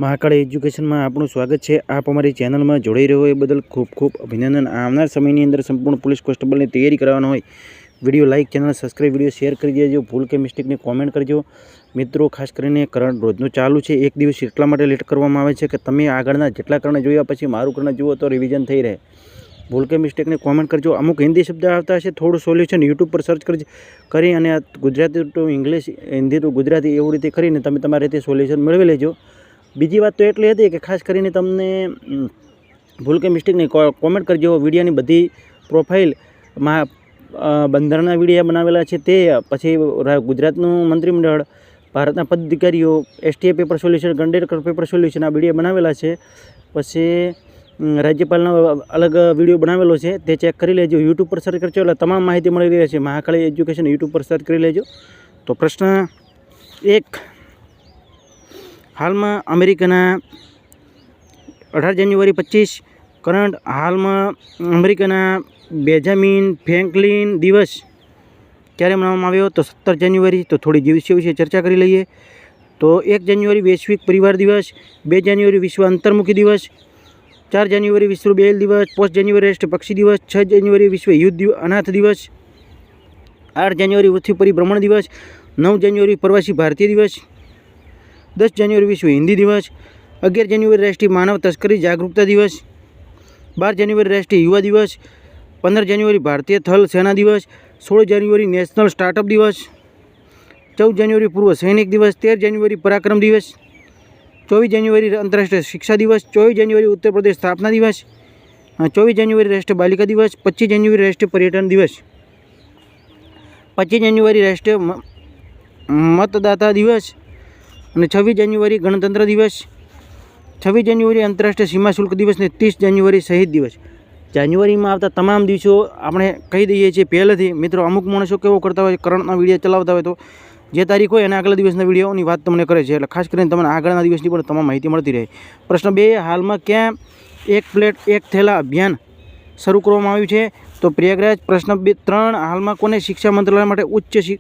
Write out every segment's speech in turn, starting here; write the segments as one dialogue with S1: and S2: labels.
S1: મહાકાળી એજ્યુકેશનમાં આપણું સ્વાગત છે। આપ અમારી ચેનલમાં જોડાઈ રહ્યો એ બદલ ખૂબ ખૂબ અભિનંદન। આવનાર સમયની અંદર સંપૂર્ણ પોલીસ કોન્સ્ટેબલની તૈયારી કરવાનો હોય video like, channel subscribe, video share કરી દેજો। ભૂલ કે મિસ્ટેકની કોમેન્ટ કરજો મિત્રો। ખાસ કરીને કરંટ રોજનું ચાલુ છે, એક દિવસ એટલા માટે લેટ કરવામાં આવે છે કે તમે આગળના જેટલા કરંટ જોયા પછી મારું કરંટ જુઓ તો રિવિઝન થઈ રહે। ભૂલ કે મિસ્ટેકની કોમેન્ટ કરજો। અમુક હિન્દી શબ્દ આવતા હશે, થોડું સોલ્યુશન યુટ્યુબ પર સર્ચ કરી અને Gujarati to English, Hindi to Gujarati એવી રીતે કરીને તમે તમારી રીતે સોલ્યુશન મેળવી લેજો। બીજી વાત તો એટલી હતી કે ખાસ કરીને તમને ભૂલ કે મિસ્ટેકની કોમેન્ટ કરજો। વિડીયોની બધી પ્રોફાઇલમાં બંધારણના વિડીયો બનાવેલા છે, તે પછી ગુજરાતનું મંત્રીમંડળ, ભારતના પદાધિકારીઓ, STA paper solution, Ganderkar paper solution આ વિડીયો બનાવેલા છે। પછી રાજ્યપાલનો અલગ વિડીયો બનાવેલો છે, તે ચેક કરી લેજો। યુટ્યુબ પર સર્ચ કરજો એટલે તમામ માહિતી મળી રહી છે। મહાકાળી એજ્યુકેશન યુટ્યુબ પર સર્ચ કરી લેજો। તો પ્રશ્ન 1, હાલમાં અમેરિકાના 18 જાન્યુઆરી 25 કરંટ હાલમાં અમેરિકાના બેન્જામિન ફ્રેન્કલિન દિવસ ક્યારે મનાવવામાં આવ્યો? તો 17 જાન્યુઆરી। તો થોડી દિવસો વિશે ચર્ચા કરી લઈએ। તો 1 જાન્યુઆરી વૈશ્વિક પરિવાર દિવસ, 2 જાન્યુઆરી વિશ્વ અંતર્મુખી દિવસ, 4 જાન્યુઆરી વિશ્વ બેલ દિવસ, 5 જાન્યુઆરી રાષ્ટ્રીય પક્ષી દિવસ, 6 જાન્યુઆરી વિશ્વ યુદ્ધ અનાથ દિવસ, 8 જાન્યુઆરી પૃથ્વી પરિભ્રમણ દિવસ, 9 જાન્યુઆરી પ્રવાસી ભારતીય દિવસ, 10 જાન્યુઆરી વિશ્વ હિન્દી દિવસ, 11 જાન્યુઆરી રાષ્ટ્રીય માનવ તસ્કરી જાગરૂકતા દિવસ, 12 જાન્યુઆરી રાષ્ટ્રીય યુવા દિવસ, 15 જાન્યુઆરી ભારતીય થલ સેના દિવસ, 16 જાન્યુઆરી નેશનલ સ્ટાર્ટઅપ દિવસ, 14 જાન્યુઆરી પૂર્વ સૈનિક દિવસ, 13 જાન્યુઆરી પરાક્રમ દિવસ, 24 જાન્યુઆરી આંતરરાષ્ટ્રીય શિક્ષા દિવસ, 24 જાન્યુઆરી ઉત્તર પ્રદેશ સ્થાપના દિવસ, 24 જાન્યુઆરી રાષ્ટ્રીય બાલિકા દિવસ, 25 જાન્યુઆરી રાષ્ટ્રીય પર્યટન દિવસ, 25 જાન્યુઆરી રાષ્ટ્રીય મતદાતા દિવસ અને 26 જાન્યુઆરી ગણતંત્ર દિવસ, 26 જાન્યુઆરી આંતરરાષ્ટ્રીય સીમા શુલ્ક દિવસ અને 30 જાન્યુઆરી શહીદ દિવસ। જાન્યુઆરીમાં આવતા તમામ દિવસો આપણે કહી દઈએ છીએ પહેલેથી। મિત્રો, અમુક માણસો કેવો કરતા હોય, કરંટના વિડીયો ચલાવતા હોય તો જે તારીખ હોય એના આગલા દિવસના વિડીયોની વાત તમને કરે છે, એટલે ખાસ કરીને તમને આગળના દિવસની પણ તમામ માહિતી મળતી રહે। પ્રશ્ન 2, હાલમાં ક્યાં એક પ્લેટ એક થેલા અભિયાન શરૂ કરવામાં આવ્યું છે? તો પ્રયાગરાજ। પ્રશ્ન 3, હાલમાં કોને શિક્ષા મંત્રાલય માટે ઉચ્ચ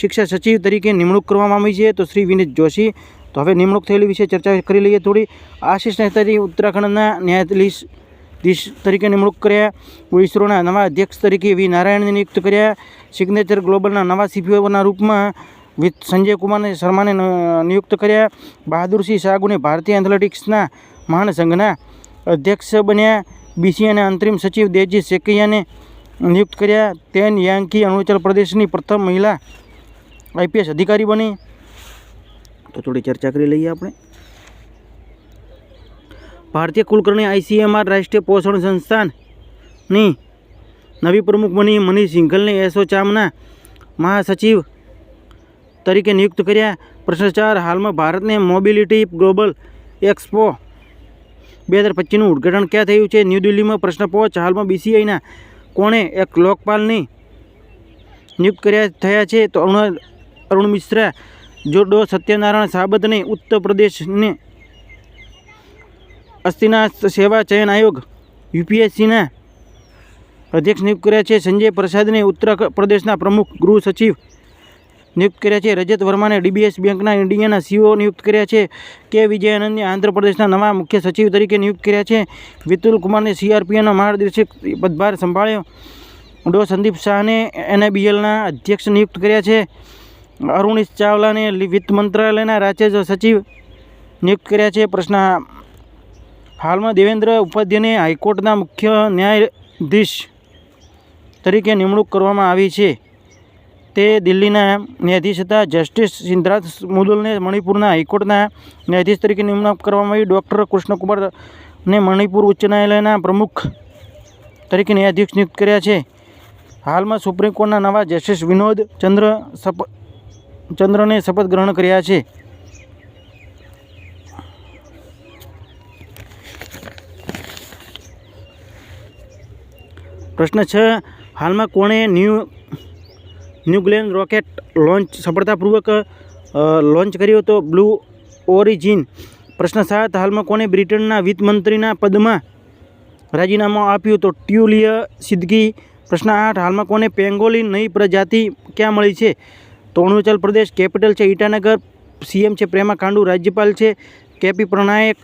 S1: શિક્ષા સચિવ તરીકે નિમણૂક કરવામાં આવી છે? તો શ્રી વિનીત જોશી। તો હવે નિમણૂક થયેલી વિશે ચર્ચા કરી લઈએ થોડી। આશીષ નેહતાની ઉત્તરાખંડના ન્યાયાધીશ તરીકે નિમણૂક કર્યા। ઇસરોના નવા અધ્યક્ષ તરીકે વી નારાયણને નિયુક્ત કર્યા। સિગ્નેચર ગ્લોબલના નવા CPOના રૂપમાં સંજય કુમાર શર્માને નિયુક્ત કર્યા। બહાદુરસિંહ સાગુને ભારતીય એથ્લેટિક્સના મહાસંઘના અધ્યક્ષ બન્યા। BCAના અંતરિમ સચિવ દેવજીત સેકૈયાને નિયુક્ત કર્યા। તેન યાંકી અરુણાચલ પ્રદેશની પ્રથમ મહિલા IPS અધિકારી બની। તો થોડી ચર્ચા કરી લઈએ આપણે। ભારતીય કુલકર્ણી ICMR રાષ્ટ્રીય પોષણ સંસ્થાનની નવી પ્રમુખ બની। મનીષ સિંઘલને એસોચામના મહાસચિવ તરીકે નિયુક્ત કર્યા। પ્રશ્ન 4, હાલમાં ભારતને મોબિલિટી ગ્લોબલ એક્સપો 2025નું ઉદ્ઘાટન ક્યાં થયું છે? ન્યૂ દિલ્હીમાં। પ્રશ્ન 5, હાલમાં BCIના કોણે એક લોકપાલની નિયુક્ત થયા છે? તો અરુણ મિશ્રા। ડો સત્યનારાયણ સાબતને ઉત્તર પ્રદેશને અસ્થિના સેવા ચયન આયોગ UPSCના અધ્યક્ષ નિયુક્ત કર્યા છે। સંજય પ્રસાદને ઉત્તર પ્રદેશના પ્રમુખ ગૃહ સચિવ નિયુક્ત કર્યા છે। રજત વર્માને DBS બેંકના ઇન્ડિયાના CEO નિયુક્ત કર્યા છે। કે વિજયાનંદને આંધ્રપ્રદેશના નવા મુખ્ય સચિવ તરીકે નિયુક્ત કર્યા છે। વિતુલ કુમારને CRPFના માર્ગદર્શક પદભાર સંભાળ્યો। ડો સંદીપ શાહને NIBLના અધ્યક્ષ નિયુક્ત કર્યા છે। અરુણિશ ચાવલાને વિત્ત મંત્રાલયના રાજ્ય સચિવ નિયુક્ત કર્યા છે। પ્રશ્ન, હાલમાં દેવેન્દ્ર ઉપાધ્યાયને હાઈકોર્ટના મુખ્ય ન્યાયાધીશ તરીકે નિમણૂક કરવામાં આવી છે। તે દિલ્હીના ન્યાયાધીશ હતા। જસ્ટિસ સિદ્ધાર્થ મુદુલને મણિપુરના હાઈકોર્ટના ન્યાયાધીશ તરીકે નિમણૂક કરવામાં આવી। ડૉક્ટર કૃષ્ણકુમારને મણિપુર ઉચ્ચ ન્યાયાલયના પ્રમુખ તરીકે ન્યાયાધીશ નિયુક્ત કર્યા છે। હાલમાં સુપ્રીમ કોર્ટના નવા જસ્ટિસ વિનોદ ચંદ્રને શપથ ગ્રહણ કર્યા છે। પ્રશ્ન 6, હાલમાં કોણે ન્યૂ ગ્લેન રોકેટ સફળતાપૂર્વક લોન્ચ કર્યો? તો બ્લુ ઓરિજિન। પ્રશ્ન 7, હાલમાં કોણે બ્રિટનના વિત્ત મંત્રીના પદમાં રાજીનામું આપ્યું? તો ટ્યુલિયા સિદ્દીકી। પ્રશ્ન 8, હાલમાં કોને પેંગોલિન નવી પ્રજાતિ ક્યાં મળી છે? તો અરુણાચલ પ્રદેશ। કેપિટલ છે ઈટાનગર। CM છે પ્રેમા ખાંડુ। રાજ્યપાલ છે કેપી પ્રનાયક.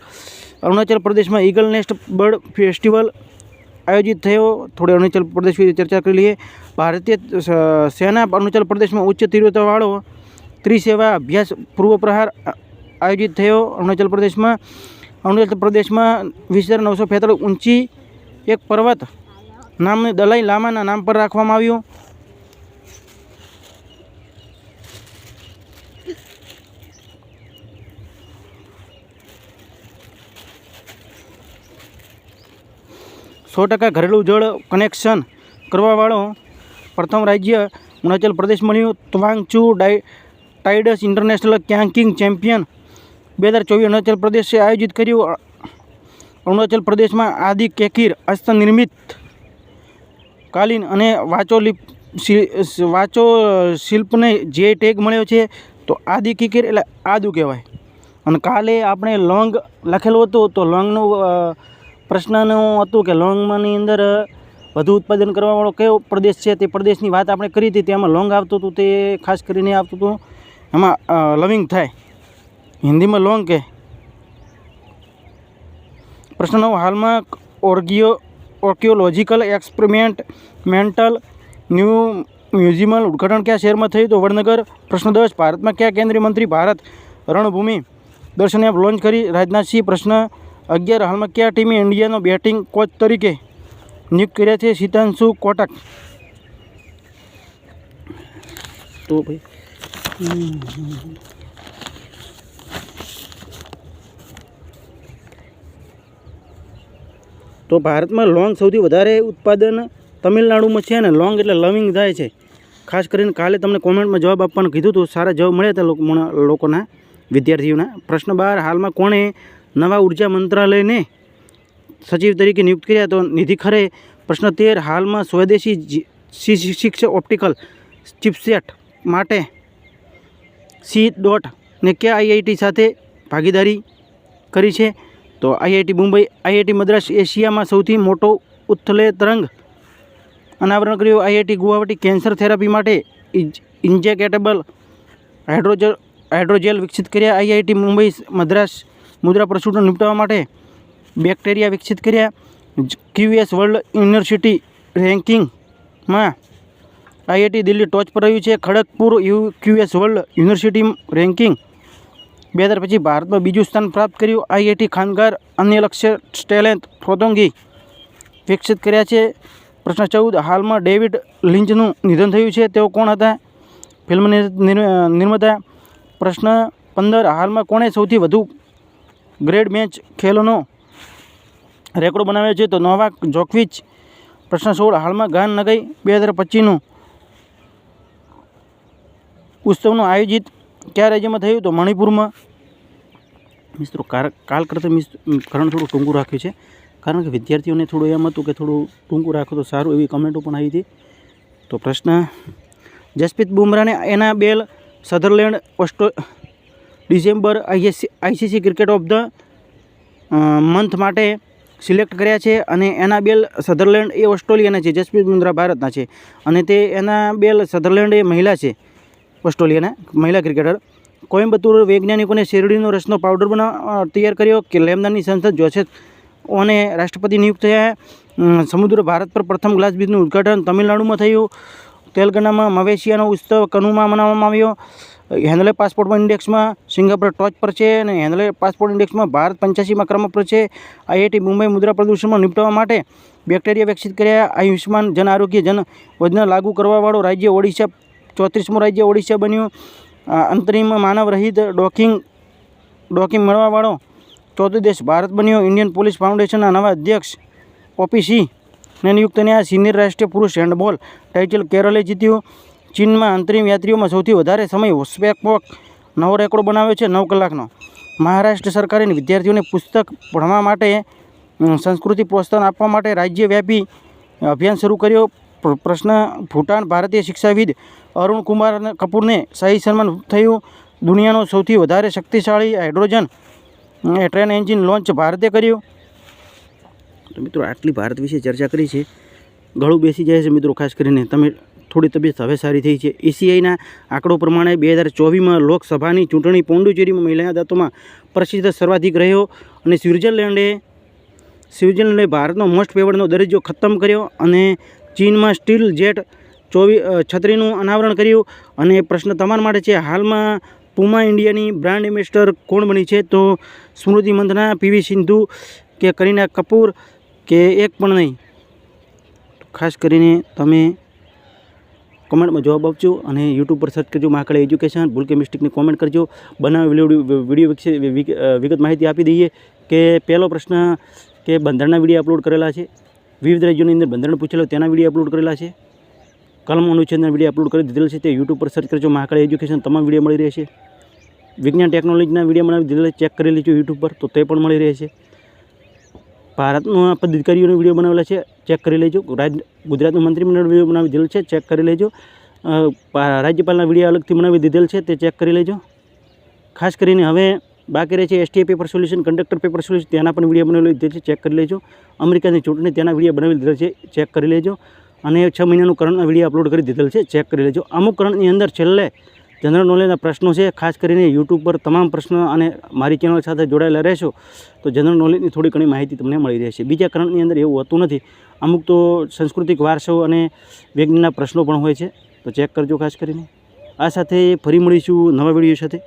S1: અરુણાચલ પ્રદેશમાં ઈગલ નેસ્ટ બર્ડ ફેસ્ટિવલ આયોજિત થયો. થોડી અરુણાચલ પ્રદેશ વિશે ચર્ચા કરી લઈએ. ભારતીય સેના અરુણાચલ પ્રદેશમાં ઉચ્ચ તીવ્રતાવાળો ત્રિસેવા અભ્યાસ પૂર્વ પ્રહાર આયોજિત થયો. અરુણાચલ પ્રદેશમાં 20,945 ઊંચી એક પર્વત નામને દલાઈ લામાના નામ પર રાખવામાં આવ્યું. %100 ઘરેલું જળ કનેક્શન કરવાવાળો પ્રથમ રાજ્ય અરુણાચલ પ્રદેશ બન્યું. તવાંગચુ ટાઇડસ ઇન્ટરનેશનલ ક્યાંકિંગ ચેમ્પિયન 2024 અરુણાચલ પ્રદેશે આયોજિત કર્યું. અરુણાચલ પ્રદેશમાં આદિ કેકીર હસ્તનિર્મિત કાલીન અને વાંચો શિલ્પને જે ટેગ મળ્યો છે. તો આદિ કેકીર એટલે આદુ કહેવાય. અને કાલે આપણે લોંગ લખેલું હતું, તો લોંગનું પ્રશ્નનું હતું કે લોંગમાંની અંદર વધુ ઉત્પાદન કરવાવાળો કયો પ્રદેશ છે, તે પ્રદેશની વાત આપણે કરી હતી. તેમાં લોંગ આવતું હતું, તે ખાસ કરીને આવતું હતું એમાં લવિંગ થાય, હિન્દીમાં લોંગ કે. પ્રશ્ન 9, હાલમાં આર્કિયોલોજીકલ એક્સપેરિમેન્ટલ ન્યૂ મ્યુઝિયમનું ઉદ્ઘાટન કયા શહેરમાં થયું? તો વડનગર. પ્રશ્ન 10, ભારતમાં કયા કેન્દ્રીય મંત્રી ભારત રણભૂમિ દર્શન એપ લોન્ચ કરી? રાજનાથસિંહ. પ્રશ્ન 11, હાલમાં કયા ટીમે ઇન્ડિયાનો બેટિંગ કોચ તરીકે નિયુક્ત કર્યા છે? સિતાંશુ કોટક. તો ભાઈ તો ભારતમાં લોંગ સૌથી વધારે ઉત્પાદન તમિલનાડુમાં છે ને. લોંગ એટલે લવિંગ થાય છે. ખાસ કરીને કાલે તમને કોમેન્ટમાં જવાબ આપવાનું કીધું હતું, સારા જવાબ મળ્યા હતા લોકોના, વિદ્યાર્થીઓના. પ્રશ્ન 12, હાલમાં કોણે નવા ઉર્જા મંત્રાલયને સચિવ તરીકે નિયુક્ત કર્યા? તો નિધિ ખરે. પ્રશ્ન 13, હાલમાં સ્વદેશી C6 ઓપ્ટિકલ ચિપસેટ માટે C.DOT ને કયા IIT સાથે ભાગીદારી કરી છે? તો IIT મુંબઈ. IIT મદ્રાસ એશિયામાં સૌથી મોટો ઉથલે તરંગ અનાવરણ કર્યું. IIT ગુવાહાટી કેન્સર થેરાપી માટે ઇન્જેક્ટેબલ હાઇડ્રોજેલ વિકસિત કર્યા. IIT મુંબઈ મદ્રાસ મુદ્રા પ્રસૂતિને નિપટાવવા માટે બેક્ટેરિયા વિકસિત કર્યા. QS વર્લ્ડ યુનિવર્સિટી રેન્કિંગમાં IIT દિલ્હી ટોચ પર રહ્યું છે. Kharagpur QS world university ranking 2025 ભારતમાં બીજું સ્થાન પ્રાપ્ત કર્યું. IIT ખાનગાર અન્ય લક્ષ્ય ટેલેન્ટ ફ્રોતોંગી વિકસિત કર્યા છે. પ્રશ્ન 14, હાલમાં ડેવિડ લિંચનું નિધન થયું છે. તેઓ કોણ હતા? ફિલ્મ નિર્માતા. પ્રશ્ન 15, હાલમાં કોણે સૌથી વધુ ગ્રેડ મેચ ખેલોનો રેકોર્ડ બનાવ્યો છે? તો નોવાક જોકોવિચ. પ્રશ્ન 16, હાલમાં ગાન નગઈ 2025નું ઉત્સવનું આયોજિત કયા રાજ્યમાં થયું? તો મણિપુરમાં. મિત્રો કાલ કરતાં કારણ થોડું ટૂંકું રાખ્યું છે, કારણ કે વિદ્યાર્થીઓને થોડું એમ હતું કે થોડું ટૂંકું રાખો તો સારું, એવી કમેન્ટો પણ આવી હતી. તો પ્રશ્ન, જસપ્રીત બુમરાહને Annabel Sutherland December ICC cricket of the month માટે સિલેક્ટ કર્યા છે. અને એનાબેલ સધરલેન્ડ એ ઓસ્ટ્રેલિયાના છે, જસપ્રીત બુમરાહ ભારતના છે. અને તે એનાબેલ સધરલેન્ડ એ મહિલા છે, ઓસ્ટ્રેલિયાના મહિલા ક્રિકેટર. કોઇમ્બતુર વૈજ્ઞાનિકોને શેરડીનો રસનો પાવડર તૈયાર કર્યો. કે લેબનાનની સંસદ જોસેફ ઓને રાષ્ટ્રપતિ નિયુક્ત થયા. સમુદ્ર ભારત પર પ્રથમ ગ્લાસ બ્રિજનું ઉદ્ઘાટન તમિલનાડુમાં થયું. તેલંગાણામાં મવેશિયાનો ઉત્સવ કનુમાં મનાવવામાં આવ્યો. હેન્ડલે પાસપોર્ટ ઇન્ડેક્સમાં સિંગાપુર ટોચ પર છે અને હેન્ડલે પાસપોર્ટ ઇન્ડેક્સમાં ભારત 85મા ક્રમ પર છે. IIT મુંબઈ મુદ્રા પ્રદૂષણમાં નિપટાવવા માટે બેક્ટેરિયા વિકસિત કર્યા. આયુષ્માન જન આરોગ્ય જન યોજના લાગુ કરવાવાળો રાજ્ય ઓડિશા 34મું રાજ્ય ઓડિશા બન્યું. અંતરિમ માનવ રહિત ડોકિંગ મળવાવાળો ચોથો દેશ ભારત બન્યો. ઇન્ડિયન પોલીસ ફાઉન્ડેશનના નવા અધ્યક્ષ OPC ને નિયુક્ત થયા. સિનિયર રાષ્ટ્રીય પુરુષ હેન્ડબોલ ટાઇટલ કેરલે જીત્યું. ચીનમાં અંતરિમ યાત્રીઓમાં સૌથી વધારે સમય સ્પેકવોક નવો રેકોર્ડ બનાવ્યો છે, 9 કલાકનો. મહારાષ્ટ્ર સરકારે વિદ્યાર્થીઓને પુસ્તક ભણવા માટે સંસ્કૃતિ પ્રોત્સાહન આપવા માટે રાજ્યવ્યાપી અભિયાન શરૂ કર્યો. પ્રશ્ન, ભૂટાન ભારતીય શિક્ષાવિદ અરુણ કુમાર કપૂરને શાહી સન્માન થયું. દુનિયાનો સૌથી વધારે શક્તિશાળી હાઇડ્રોજન ટ્રેન એન્જિન લોન્ચ ભારતે કર્યું. તો મિત્રો આટલી ભારત વિશે ચર્ચા કરી છે. ગળું બેસી જાય છે મિત્રો, ખાસ કરીને તમે થોડી તબિયત હવે સારી થઈ છે. ECIના આંકડો પ્રમાણે 2024માં લોકસભાની ચૂંટણી પોંડુચેરીમાં મહિલા મતદાતોમાં પ્રતિશત સર્વાધિક રહ્યો અને સ્વિટ્ઝરલેન્ડે ભારતનો મોસ્ટ ફેવર્ડનો દરજ્જો ખતમ કર્યો અને ચીનમાં સ્ટીલ જેટ 26 અનાવરણ કર્યું. અને પ્રશ્ન તમારા માટે છે, હાલમાં પુમા ઇન્ડિયાની બ્રાન્ડ એમ્બેસેડર કોણ બની છે? તો સ્મૃતિ મંધના, PV સિંધુ કે કરીના કપૂર કે એક પણ નહીં? ખાસ કરીને તમે કમેન્ટમાં જવાબ આપજો અને યુટ્યુબ પર સર્ચ કરજો મહાકાળી એજ્યુકેશન. ભૂલ કે મિસ્ટેકની કોમેન્ટ કરજો. વિડીયો વિશે વિગત માહિતી આપી દઈએ કે પહેલો પ્રશ્ન કે બંધારણના વિડીયો અપલોડ કરેલા છે. વિવિધ રાજ્યોની અંદર બંધારણ પૂછેલો તેના વિડીયો અપલોડ કરેલા છે. કલમ અનુચ્છેદના વિડીયો અપલોડ કરી દીધેલ છે. તે યુટ્યુબ પર સર્ચ કરજો મહાકાળી એજ્યુકેશન. તમામ વિડીયો મળી રહેશે. વિજ્ઞાન ટેકનોલોજીના વિડીયો બનાવી દીધેલા ચેક કરી લેજો યુટ્યુબ પર, તો તે પણ મળી રહેશે. ભારતના પદાધિકારીઓનો વિડીયો બનાવેલા છે, ચેક કરી લેજો. ગુજરાતનું મંત્રીમંડળ વિડીયો બનાવી દીધેલ છે, ચેક કરી લેજો. રાજ્યપાલના વિડીયો અલગથી બનાવી દીધેલ છે, તે ચેક કરી લેજો. ખાસ કરીને હવે બાકી રહે છે STA paper solution, conductor paper solution, તેના પણ વિડીયો બનાવી દીધેલ છે, ચેક કરી લેજો. અમેરિકાની ચૂંટણી તેના વિડીયો બનાવી દીધેલ છે, ચેક કરી લેજો. અને 6 મહિનાનું કરંટના વિડીયો અપલોડ કરી દીધેલ છે, ચેક કરી લેજો. અમુક કરંટની અંદર છેલ્લે જનરલ નોલેજના પ્રશ્નો છે. ખાસ કરીને યુટ્યુબ પર તમામ પ્રશ્નો અને મારી ચેનલ સાથે જોડાયેલા રહેશો તો જનરલ નોલેજની થોડી ઘણી માહિતી તમને મળી રહેશે. બીજા કરંટની અંદર એવું હોતું નથી. અમુક તો સાંસ્કૃતિક વારસો અને વિજ્ઞાનના પ્રશ્નો પણ હોય છે, તો ચેક કરજો ખાસ કરીને. આ સાથે ફરી મળીશું નવા વિડીયો સાથે.